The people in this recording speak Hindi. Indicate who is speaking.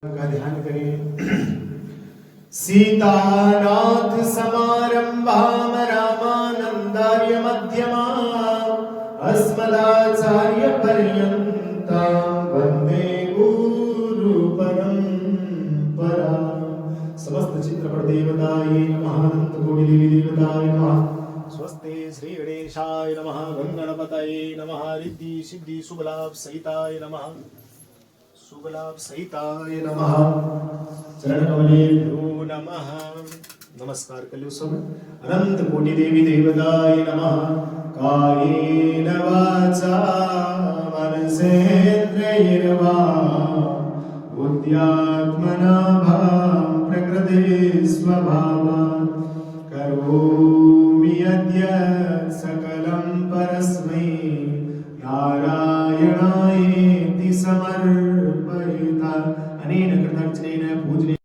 Speaker 1: का ध्यान करें। सीतानाथ समारंभाम रामानंदार्य मध्यमाम् अस्मदाचार्य पर्यन्तां वंदे गुरु परंपरा। समस्त चित्रपट देवताय नमः, अनंत कोटि देवी देवताय नमः। स्वस्ते श्री गणेशाय नमः, गंगणपतये नमः, रिद्धि सिद्धि शुभलाभ सहिताय नमः, शुभलाभ सहिताय नमः, चरणकमलेभ्यो नमः। नमस्कार कलियो सब। अनंत कोटि देवी देवताय नमः। कायेन वाचा मनसेन्द्रियैर्वा बुद्ध्यात्मना भां प्रकृते स्वभावात् करोमि यद्यत् सकलं परस्मै नारायणायेति समर्पयिता। अनेन कृतज्ञेन पूजने